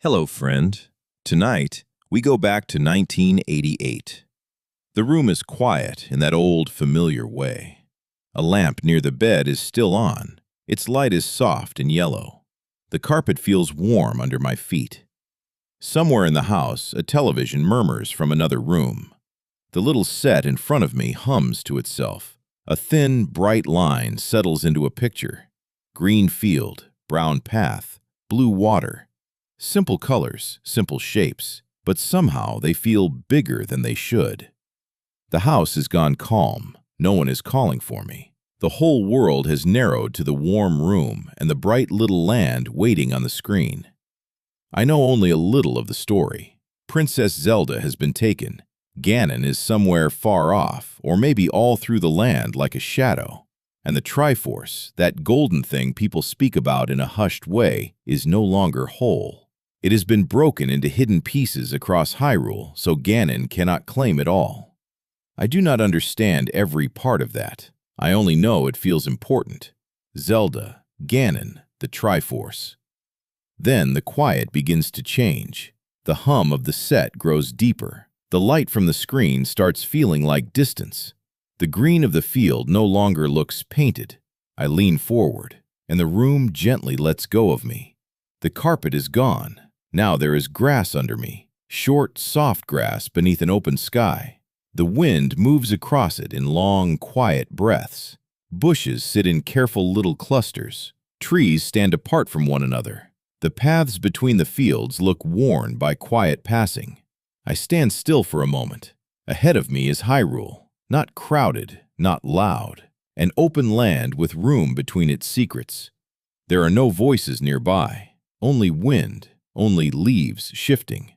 Hello, friend. Tonight, we go back to 1988. The room is quiet in that old, familiar way. A lamp near the bed is still on. Its light is soft and yellow. The carpet feels warm under my feet. Somewhere in the house, a television murmurs from another room. The little set in front of me hums to itself. A thin, bright line settles into a picture. Green field, brown path, blue water. Simple colors, simple shapes, but somehow they feel bigger than they should. The house has gone calm. No one is calling for me. The whole world has narrowed to the warm room and the bright little land waiting on the screen. I know only a little of the story. Princess Zelda has been taken. Ganon is somewhere far off, or maybe all through the land like a shadow. And the Triforce, that golden thing people speak about in a hushed way, is no longer whole. It has been broken into hidden pieces across Hyrule, so Ganon cannot claim it all. I do not understand every part of that. I only know it feels important. Zelda, Ganon, the Triforce. Then the quiet begins to change. The hum of the set grows deeper. The light from the screen starts feeling like distance. The green of the field no longer looks painted. I lean forward, and the room gently lets go of me. The carpet is gone. Now there is grass under me, short, soft grass beneath an open sky. The wind moves across it in long, quiet breaths. Bushes sit in careful little clusters. Trees stand apart from one another. The paths between the fields look worn by quiet passing. I stand still for a moment. Ahead of me is Hyrule, not crowded, not loud, an open land with room between its secrets. There are no voices nearby, only wind. Only leaves shifting.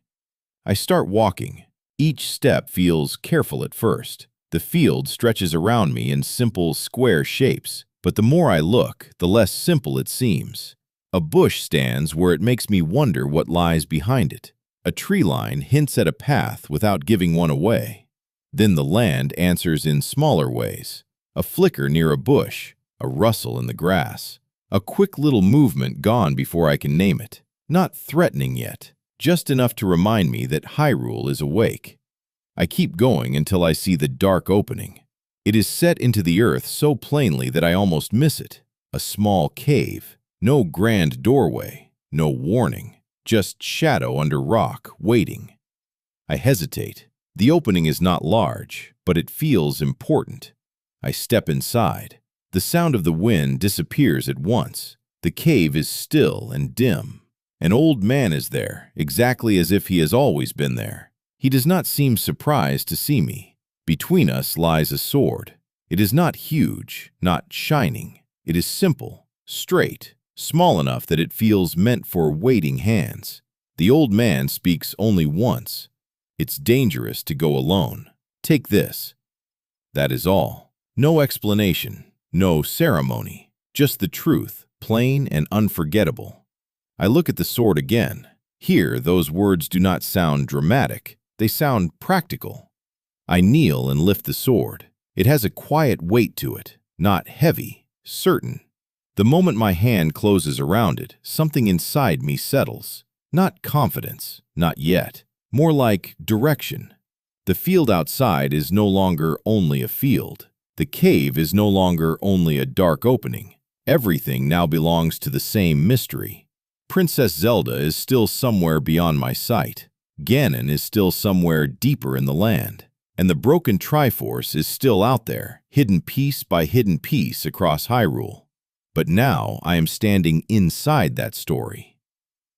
I start walking. Each step feels careful at first. The field stretches around me in simple, square shapes, but the more I look, the less simple it seems. A bush stands where it makes me wonder what lies behind it. A tree line hints at a path without giving one away. Then the land answers in smaller ways. A flicker near a bush, a rustle in the grass, a quick little movement gone before I can name it. Not threatening yet, just enough to remind me that Hyrule is awake. I keep going until I see the dark opening. It is set into the earth so plainly that I almost miss it. A small cave, no grand doorway, no warning, just shadow under rock, waiting. I hesitate. The opening is not large, but it feels important. I step inside. The sound of the wind disappears at once. The cave is still and dim. An old man is there, exactly as if he has always been there. He does not seem surprised to see me. Between us lies a sword. It is not huge, not shining. It is simple, straight, small enough that it feels meant for waiting hands. The old man speaks only once. It's dangerous to go alone. Take this. That is all. No explanation, no ceremony, just the truth, plain and unforgettable. I look at the sword again. Here, those words do not sound dramatic. They sound practical. I kneel and lift the sword. It has a quiet weight to it, not heavy, certain. The moment my hand closes around it, something inside me settles. Not confidence, not yet. More like direction. The field outside is no longer only a field. The cave is no longer only a dark opening. Everything now belongs to the same mystery. Princess Zelda is still somewhere beyond my sight. Ganon is still somewhere deeper in the land. And the broken Triforce is still out there, hidden piece by hidden piece across Hyrule. But now I am standing inside that story.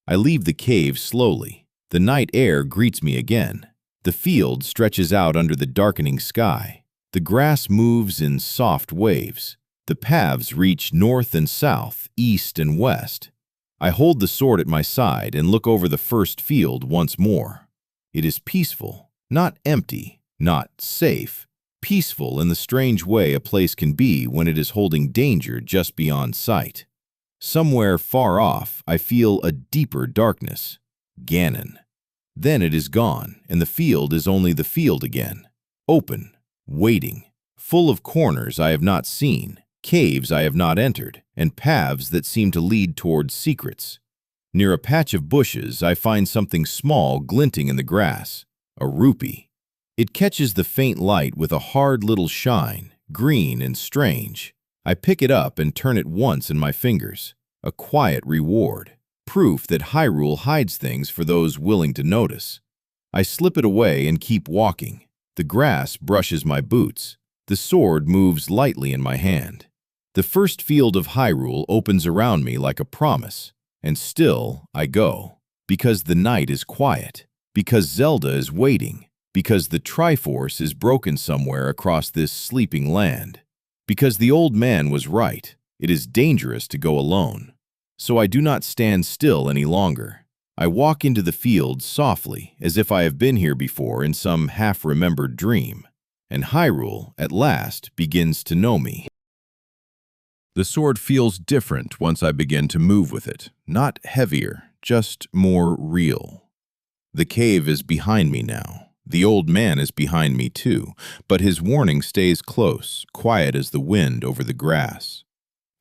I leave the cave slowly. The night air greets me again. The field stretches out under the darkening sky. The grass moves in soft waves. The paths reach north and south, east and west. I hold the sword at my side and look over the first field once more. It is peaceful, not empty, not safe. Peaceful in the strange way a place can be when it is holding danger just beyond sight. Somewhere far off, I feel a deeper darkness. Ganon. Then it is gone, and the field is only the field again. Open, waiting, full of corners I have not seen, caves I have not entered, and paths that seem to lead towards secrets. Near a patch of bushes, I find something small glinting in the grass, a rupee. It catches the faint light with a hard little shine, green and strange. I pick it up and turn it once in my fingers, a quiet reward, proof that Hyrule hides things for those willing to notice. I slip it away and keep walking. The grass brushes my boots. The sword moves lightly in my hand. The first field of Hyrule opens around me like a promise, and still I go, because the night is quiet, because Zelda is waiting, because the Triforce is broken somewhere across this sleeping land, because the old man was right, it is dangerous to go alone. So I do not stand still any longer. I walk into the field softly, as if I have been here before in some half-remembered dream, and Hyrule, at last, begins to know me. The sword feels different once I begin to move with it, not heavier, just more real. The cave is behind me now. The old man is behind me too, but his warning stays close, quiet as the wind over the grass.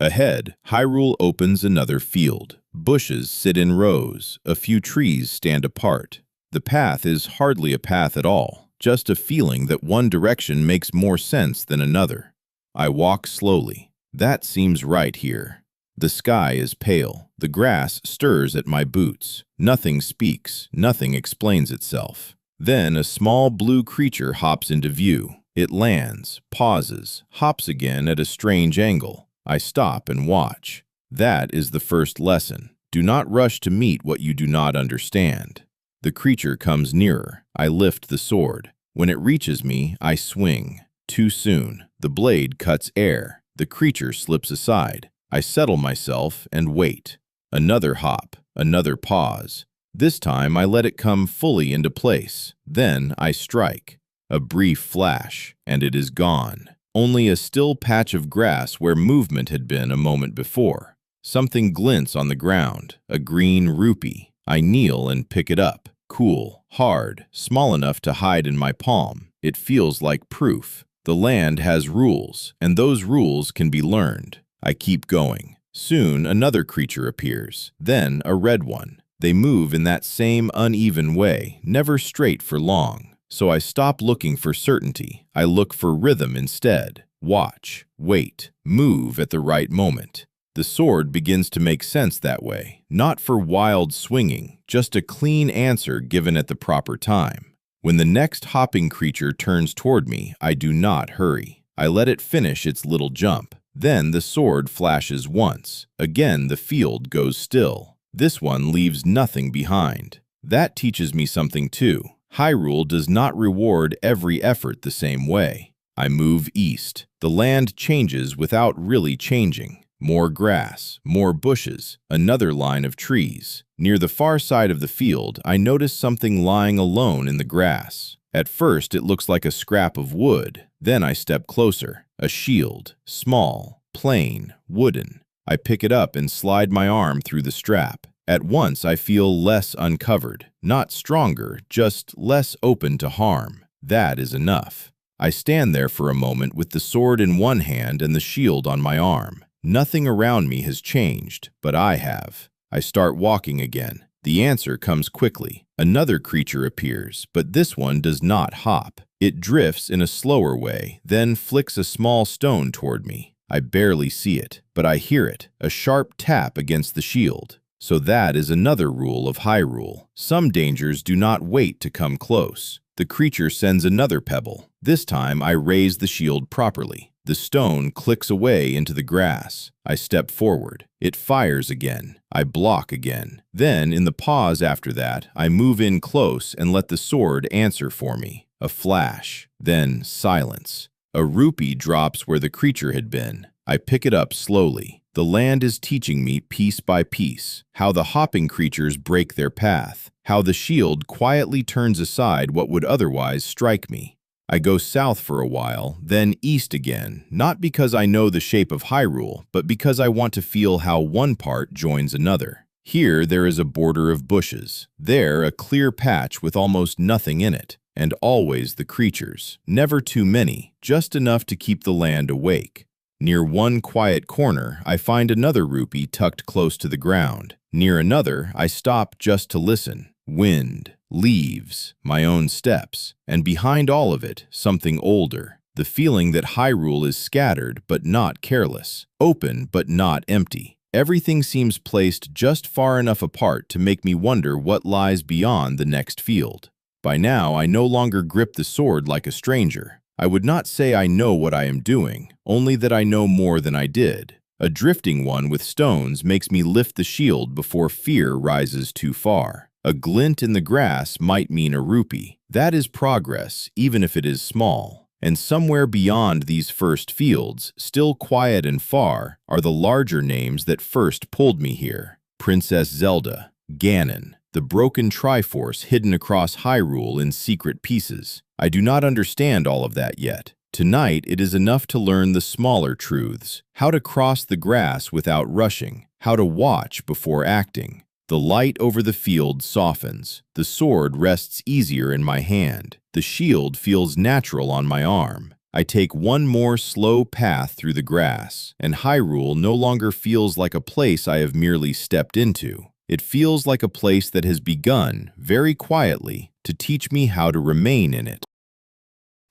Ahead, Hyrule opens another field. Bushes sit in rows, a few trees stand apart. The path is hardly a path at all, just a feeling that one direction makes more sense than another. I walk slowly. That seems right here. The sky is pale. The grass stirs at my boots. Nothing speaks. Nothing explains itself. Then a small blue creature hops into view. It lands, pauses, hops again at a strange angle. I stop and watch. That is the first lesson. Do not rush to meet what you do not understand. The creature comes nearer. I lift the sword. When it reaches me, I swing. Too soon. The blade cuts air. The creature slips aside. I settle myself and wait. Another hop, another pause. This time I let it come fully into place. Then I strike. A brief flash, and it is gone. Only a still patch of grass where movement had been a moment before. Something glints on the ground, a green rupee. I kneel and pick it up. Cool, hard, small enough to hide in my palm. It feels like proof. The land has rules, and those rules can be learned. I keep going. Soon another creature appears, then a red one. They move in that same uneven way, never straight for long. So I stop looking for certainty. I look for rhythm instead. Watch, wait, move at the right moment. The sword begins to make sense that way, not for wild swinging, just a clean answer given at the proper time. When the next hopping creature turns toward me, I do not hurry. I let it finish its little jump. Then the sword flashes once. Again the field goes still. This one leaves nothing behind. That teaches me something too. Hyrule does not reward every effort the same way. I move east. The land changes without really changing. More grass, more bushes, another line of trees. Near the far side of the field, I notice something lying alone in the grass. At first, it looks like a scrap of wood. Then I step closer. A shield, small, plain, wooden. I pick it up and slide my arm through the strap. At once, I feel less uncovered. Not stronger, just less open to harm. That is enough. I stand there for a moment with the sword in one hand and the shield on my arm. Nothing around me has changed, but I have. I start walking again. The answer comes quickly. Another creature appears, but this one does not hop. It drifts in a slower way, then flicks a small stone toward me. I barely see it, but I hear it, a sharp tap against the shield. So that is another rule of Hyrule. Some dangers do not wait to come close. The creature sends another pebble. This time I raise the shield properly. The stone clicks away into the grass. I step forward. It fires again. I block again. Then, in the pause after that, I move in close and let the sword answer for me. A flash. Then silence. A rupee drops where the creature had been. I pick it up slowly. The land is teaching me piece by piece how the hopping creatures break their path, how the shield quietly turns aside what would otherwise strike me. I go south for a while, then east again, not because I know the shape of Hyrule, but because I want to feel how one part joins another. Here there is a border of bushes, there a clear patch with almost nothing in it, and always the creatures. Never too many, just enough to keep the land awake. Near one quiet corner, I find another rupee tucked close to the ground. Near another, I stop just to listen. Wind, leaves, my own steps, and behind all of it, something older. The feeling that Hyrule is scattered but not careless, open but not empty. Everything seems placed just far enough apart to make me wonder what lies beyond the next field. By now, I no longer grip the sword like a stranger. I would not say I know what I am doing, only that I know more than I did. A drifting one with stones makes me lift the shield before fear rises too far. A glint in the grass might mean a rupee. That is progress, even if it is small. And somewhere beyond these first fields, still quiet and far, are the larger names that first pulled me here. Princess Zelda, Ganon, the broken Triforce hidden across Hyrule in secret pieces. I do not understand all of that yet. Tonight, it is enough to learn the smaller truths. How to cross the grass without rushing. How to watch before acting. The light over the field softens. The sword rests easier in my hand. The shield feels natural on my arm. I take one more slow path through the grass, and Hyrule no longer feels like a place I have merely stepped into. It feels like a place that has begun, very quietly, to teach me how to remain in it.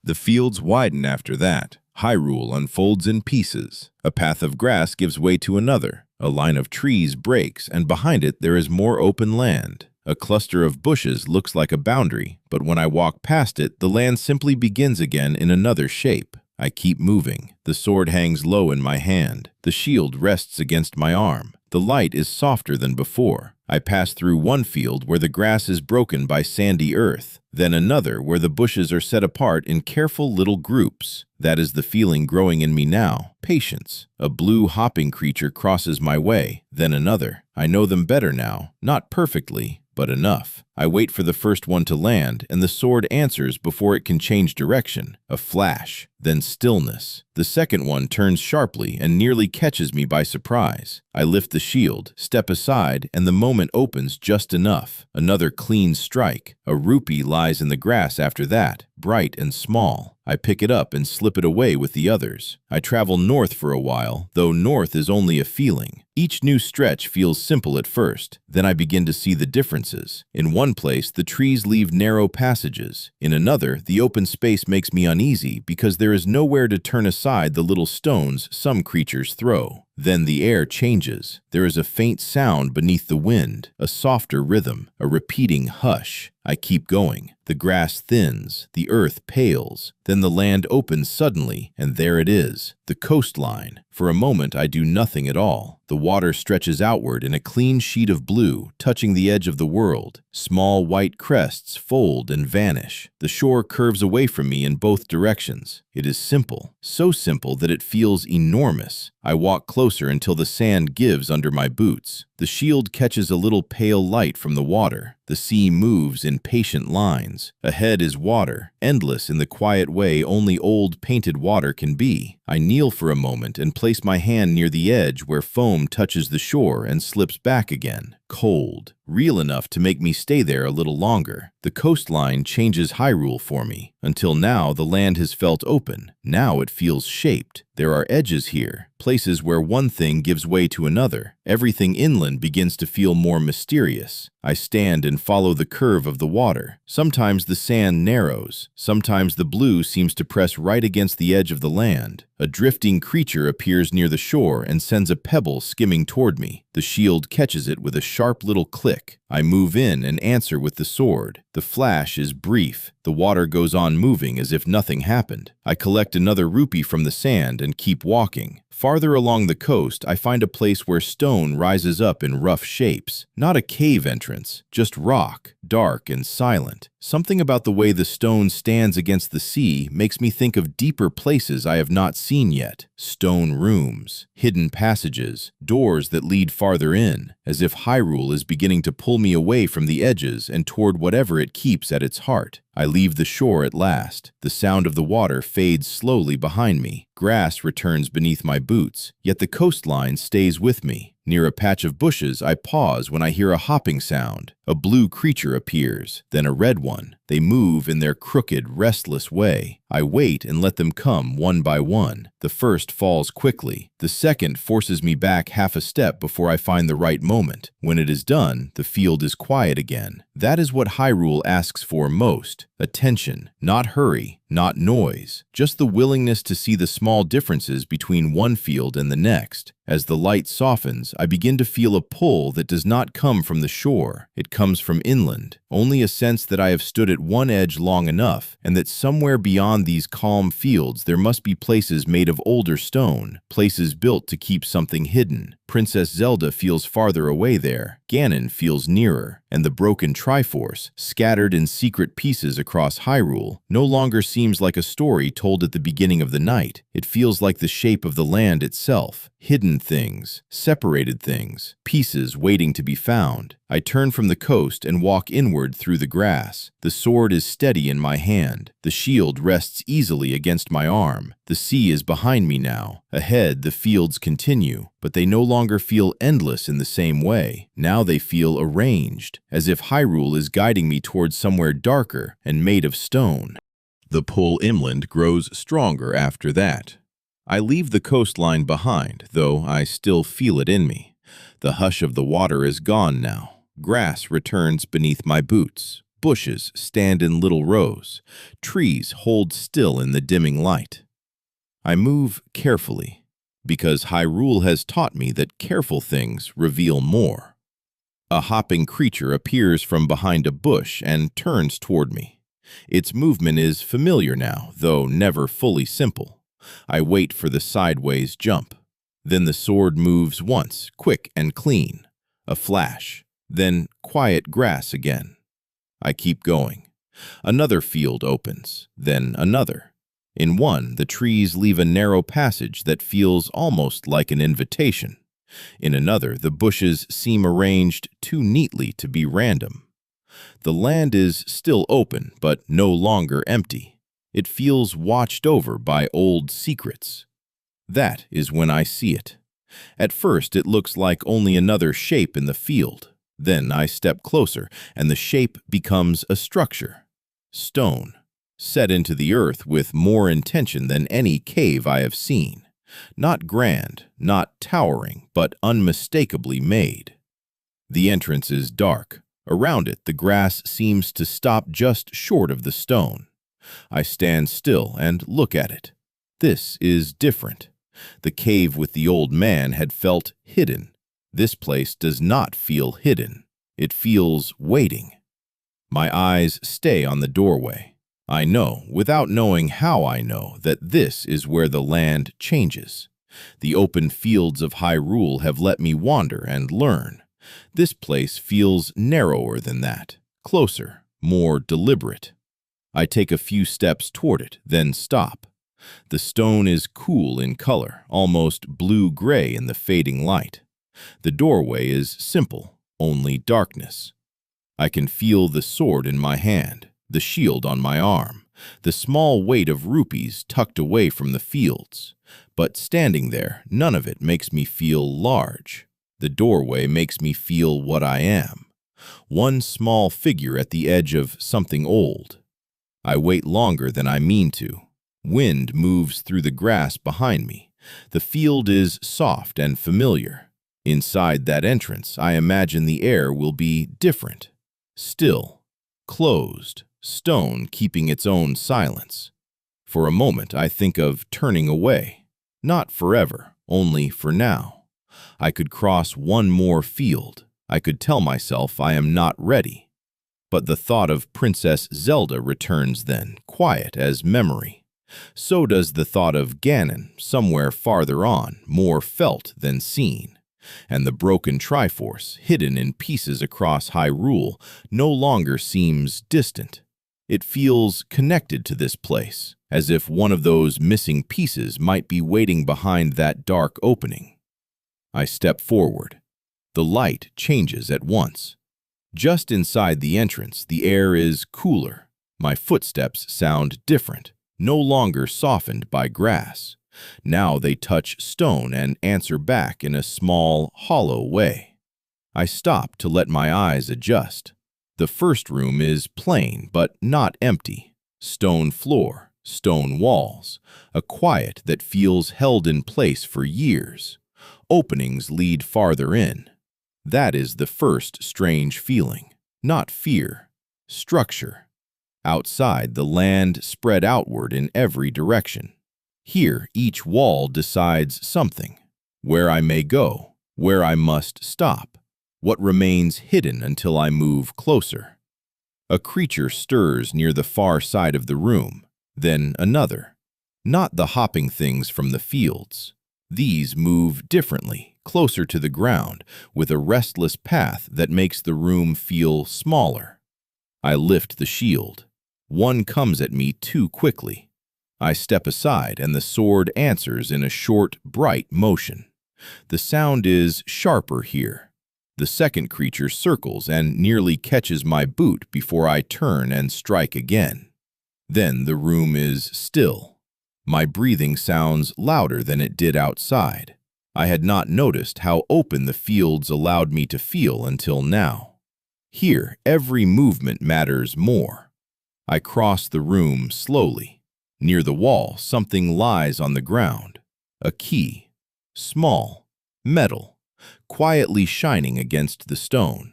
The fields widen after that. Hyrule unfolds in pieces. A path of grass gives way to another. A line of trees breaks, and behind it there is more open land. A cluster of bushes looks like a boundary, but when I walk past it, the land simply begins again in another shape. I keep moving. The sword hangs low in my hand. The shield rests against my arm. The light is softer than before. I pass through one field where the grass is broken by sandy earth, then another where the bushes are set apart in careful little groups. That is the feeling growing in me now. Patience. A blue hopping creature crosses my way, then another. I know them better now, not perfectly, but enough. I wait for the first one to land, and the sword answers before it can change direction. A flash, then stillness. The second one turns sharply and nearly catches me by surprise. I lift the shield, step aside, and the moment opens just enough. Another clean strike. A rupee lies in the grass after that, bright and small. I pick it up and slip it away with the others. I travel north for a while, though north is only a feeling. Each new stretch feels simple at first. Then I begin to see the differences. In one place, the trees leave narrow passages. In another, the open space makes me uneasy because there is nowhere to turn aside the little stones some creatures throw. Then the air changes. There is a faint sound beneath the wind, a softer rhythm, a repeating hush. I keep going. The grass thins, the earth pales. Then the land opens suddenly, and there it is, the coastline. For a moment, I do nothing at all. The water stretches outward in a clean sheet of blue, touching the edge of the world. Small white crests fold and vanish. The shore curves away from me in both directions. It is simple, so simple that it feels enormous. I walk closer until the sand gives under my boots. The shield catches a little pale light from the water. The sea moves in patient lines. Ahead is water, endless in the quiet way only old painted water can be. I kneel for a moment and place my hand near the edge where foam touches the shore and slips back again. Cold, real enough to make me stay there a little longer. The coastline changes Hyrule for me. Until now, the land has felt open. Now it feels shaped. There are edges here, places where one thing gives way to another. Everything inland begins to feel more mysterious. I stand and follow the curve of the water. Sometimes the sand narrows. Sometimes the blue seems to press right against the edge of the land. A drifting creature appears near the shore and sends a pebble skimming toward me. The shield catches it with a sharp little click. I move in and answer with the sword. The flash is brief. The water goes on moving as if nothing happened. I collect another rupee from the sand and keep walking. Farther along the coast, I find a place where stone rises up in rough shapes. Not a cave entrance, just rock, dark and silent. Something about the way the stone stands against the sea makes me think of deeper places I have not seen yet. Stone rooms, hidden passages, doors that lead farther in, as if Hyrule is beginning to pull me away from the edges and toward whatever it keeps at its heart. I leave the shore at last. The sound of the water fades slowly behind me. Grass returns beneath my boots, yet the coastline stays with me. Near a patch of bushes, I pause when I hear a hopping sound. A blue creature appears, then a red one. They move in their crooked, restless way. I wait and let them come one by one. The first falls quickly. The second forces me back half a step before I find the right moment. When it is done, the field is quiet again. That is what Hyrule asks for most. Attention, not hurry, not noise, just the willingness to see the small differences between one field and the next. As the light softens, I begin to feel a pull that does not come from the shore. It comes from inland, only a sense that I have stood at one edge long enough, and that somewhere beyond these calm fields there must be places made of older stone, places built to keep something hidden. Princess Zelda feels farther away there, Ganon feels nearer, and the broken Triforce, scattered in secret pieces across Hyrule, no longer seems like a story told at the beginning of the night. It feels like the shape of the land itself, hidden things, separated things, pieces waiting to be found. I turn from the coast and walk inward through the grass. The sword is steady in my hand. The shield rests easily against my arm. The sea is behind me now. Ahead, the fields continue, but they no longer feel endless in the same way. Now they feel arranged, as if Hyrule is guiding me towards somewhere darker and made of stone. The pull inland grows stronger after that. I leave the coastline behind, though I still feel it in me. The hush of the water is gone now. Grass returns beneath my boots. Bushes stand in little rows. Trees hold still in the dimming light. I move carefully, because Hyrule has taught me that careful things reveal more. A hopping creature appears from behind a bush and turns toward me. Its movement is familiar now, though never fully simple. I wait for the sideways jump. Then the sword moves once, quick and clean. A flash, then quiet grass again. I keep going. Another field opens, then another. In one, the trees leave a narrow passage that feels almost like an invitation. In another, the bushes seem arranged too neatly to be random. The land is still open, but no longer empty. It feels watched over by old secrets. That is when I see it. At first, it looks like only another shape in the field. Then I step closer, and the shape becomes a structure. Stone, set into the earth with more intention than any cave I have seen. Not grand, not towering, but unmistakably made. The entrance is dark. Around it, the grass seems to stop just short of the stone. I stand still and look at it. This is different. The cave with the old man had felt hidden. This place does not feel hidden. It feels waiting. My eyes stay on the doorway. I know, without knowing how I know, that this is where the land changes. The open fields of Hyrule have let me wander and learn. This place feels narrower than that, closer, more deliberate. I take a few steps toward it, then stop. The stone is cool in color, almost blue-gray in the fading light. The doorway is simple, only darkness. I can feel the sword in my hand, the shield on my arm, the small weight of rupees tucked away from the fields. But standing there, none of it makes me feel large. The doorway makes me feel what I am. One small figure at the edge of something old. I wait longer than I mean to. Wind moves through the grass behind me. The field is soft and familiar. Inside that entrance, I imagine the air will be different. Still, closed, stone keeping its own silence. For a moment, I think of turning away. Not forever, only for now. I could cross one more field. I could tell myself I am not ready. But the thought of Princess Zelda returns then, quiet as memory. So does the thought of Ganon, somewhere farther on, more felt than seen. And the broken Triforce, hidden in pieces across Hyrule, no longer seems distant. It feels connected to this place, as if one of those missing pieces might be waiting behind that dark opening. I step forward. The light changes at once. Just inside the entrance, the air is cooler. My footsteps sound different, no longer softened by grass. Now they touch stone and answer back in a small, hollow way. I stop to let my eyes adjust. The first room is plain but not empty. Stone floor, stone walls, a quiet that feels held in place for years. Openings lead farther in. That is the first strange feeling. Not fear, structure. Outside, the land spread outward in every direction. Here, each wall decides something. Where I may go, where I must stop, what remains hidden until I move closer. A creature stirs near the far side of the room, then another. Not the hopping things from the fields. These move differently, closer to the ground, with a restless path that makes the room feel smaller. I lift the shield. One comes at me too quickly. I step aside, and the sword answers in a short, bright motion. The sound is sharper here. The second creature circles and nearly catches my boot before I turn and strike again. Then the room is still. My breathing sounds louder than it did outside. I had not noticed how open the fields allowed me to feel until now. Here, every movement matters more. I cross the room slowly. Near the wall, something lies on the ground. A key. Small. Metal. Quietly shining against the stone.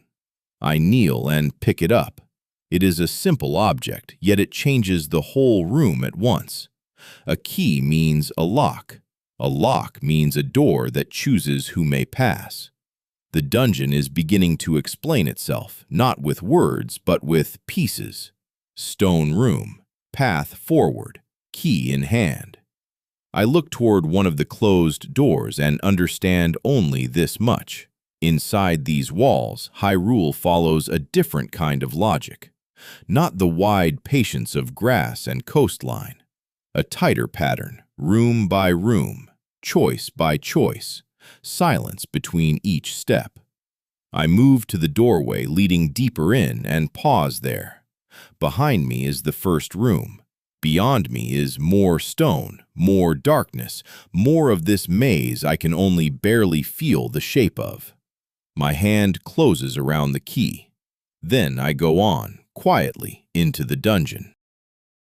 I kneel and pick it up. It is a simple object, yet it changes the whole room at once. A key means a lock. A lock means a door that chooses who may pass. The dungeon is beginning to explain itself, not with words, but with pieces. Stone room. Path forward. Key in hand. I look toward one of the closed doors and understand only this much. Inside these walls, Hyrule follows a different kind of logic. Not the wide patience of grass and coastline. A tighter pattern, room by room, choice by choice, silence between each step. I move to the doorway leading deeper in and pause there. Behind me is the first room. Beyond me is more stone, more darkness, more of this maze I can only barely feel the shape of. My hand closes around the key. Then I go on, quietly, into the dungeon.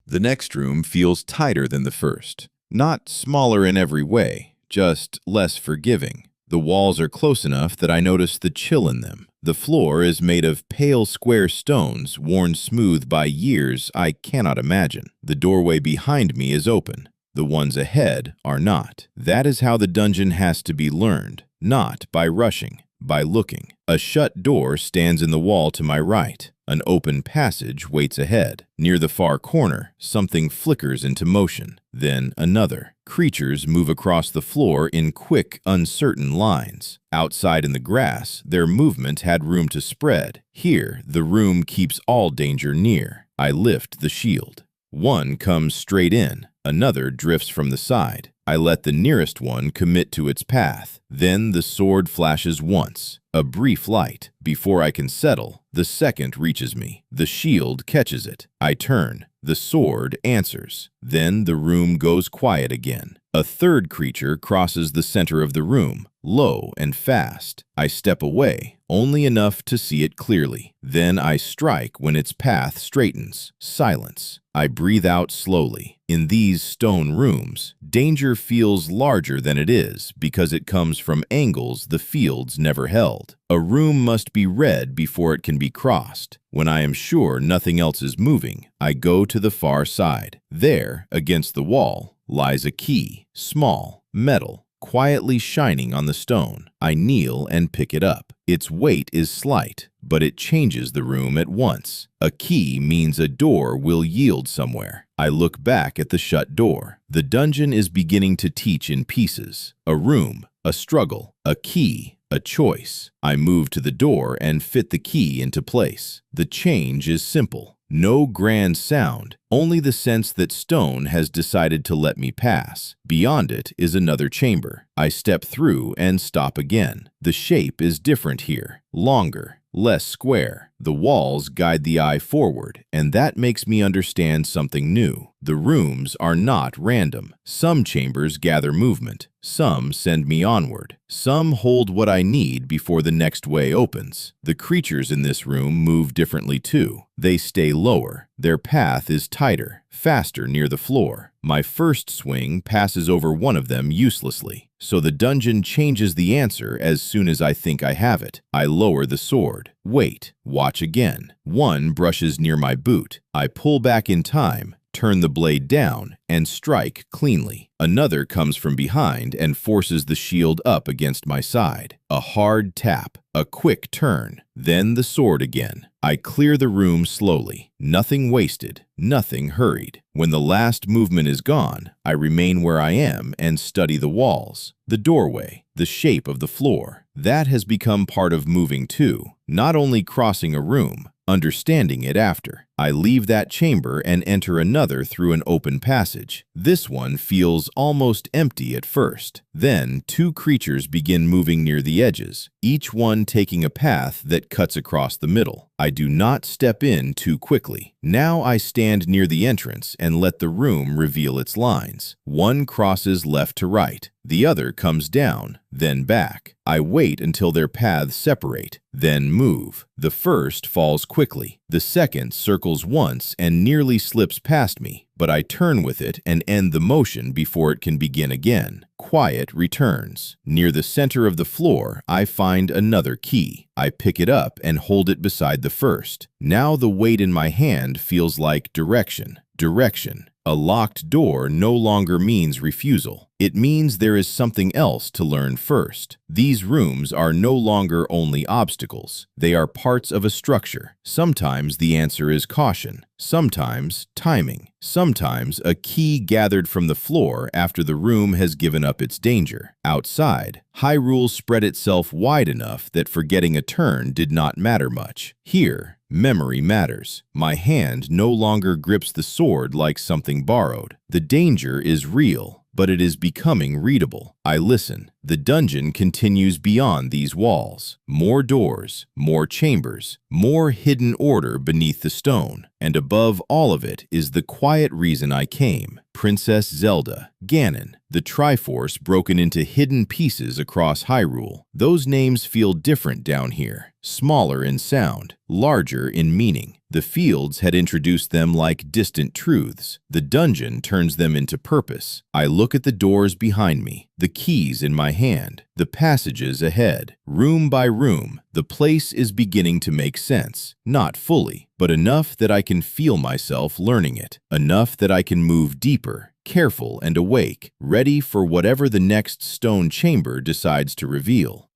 The next room feels tighter than the first. Not smaller in every way, just less forgiving. The walls are close enough that I notice the chill in them. The floor is made of pale square stones, worn smooth by years I cannot imagine. The doorway behind me is open. The ones ahead are not. That is how the dungeon has to be learned, not by rushing, by looking. A shut door stands in the wall to my right. An open passage waits ahead. Near the far corner, something flickers into motion, then another. Creatures move across the floor in quick, uncertain lines. Outside in the grass, their movement had room to spread. Here, the room keeps all danger near. I lift the shield. One comes straight in. Another drifts from the side. I let the nearest one commit to its path. Then the sword flashes once. A brief light. Before I can settle, the second reaches me. The shield catches it. I turn. The sword answers. Then the room goes quiet again. A third creature crosses the center of the room, low and fast. I step away, only enough to see it clearly. Then I strike when its path straightens. Silence. I breathe out slowly. In these stone rooms, danger feels larger than it is because it comes from angles the fields never held. A room must be read before it can be crossed. When I am sure nothing else is moving, I go to the far side. There, against the wall, lies a key, small, metal, quietly shining on the stone. I kneel and pick it up. Its weight is slight, but it changes the room at once. A key means a door will yield somewhere. I look back at the shut door. The dungeon is beginning to teach in pieces. A room, a struggle, a key, a choice. I move to the door and fit the key into place. The change is simple. No grand sound, only the sense that stone has decided to let me pass. Beyond it is another chamber. I step through and stop again. The shape is different here, longer, less square. The walls guide the eye forward, and that makes me understand something new. The rooms are not random. Some chambers gather movement. Some send me onward. Some hold what I need before the next way opens. The creatures in this room move differently too. They stay lower. Their path is tighter, faster near the floor. My first swing passes over one of them uselessly, so the dungeon changes the answer as soon as I think I have it. I lower the sword. Wait, watch again. One brushes near my boot. I pull back in time, turn the blade down, and strike cleanly. Another comes from behind and forces the shield up against my side. A hard tap, a quick turn, then the sword again. I clear the room slowly. Nothing wasted, nothing hurried. When the last movement is gone, I remain where I am and study the walls, the doorway, the shape of the floor. That has become part of moving too, not only crossing a room, understanding it after. I leave that chamber and enter another through an open passage. This one feels almost empty at first. Then, two creatures begin moving near the edges, each one taking a path that cuts across the middle. I do not step in too quickly. Now I stand near the entrance and let the room reveal its lines. One crosses left to right. The other comes down, then back. I wait until their paths separate, then move. The first falls quickly. The second circles once and nearly slips past me, but I turn with it and end the motion before it can begin again. Quiet returns. Near the center of the floor, I find another key. I pick it up and hold it beside the first. Now the weight in my hand feels like direction. Direction. A locked door no longer means refusal. It means there is something else to learn first. These rooms are no longer only obstacles. They are parts of a structure. Sometimes the answer is caution. Sometimes timing. Sometimes a key gathered from the floor after the room has given up its danger. Outside, Hyrule spread itself wide enough that forgetting a turn did not matter much. Here, memory matters. My hand no longer grips the sword like something borrowed. The danger is real, but it is becoming readable. I listen. The dungeon continues beyond these walls. More doors, more chambers, more hidden order beneath the stone. And above all of it is the quiet reason I came. Princess Zelda, Ganon, the Triforce broken into hidden pieces across Hyrule. Those names feel different down here. Smaller in sound, larger in meaning. The fields had introduced them like distant truths. The dungeon turns them into purpose. I look at the doors behind me, the keys in my hand, the passages ahead. Room by room, the place is beginning to make sense. Not fully, but enough that I can feel myself learning it. Enough that I can move deeper, careful and awake, ready for whatever the next stone chamber decides to reveal.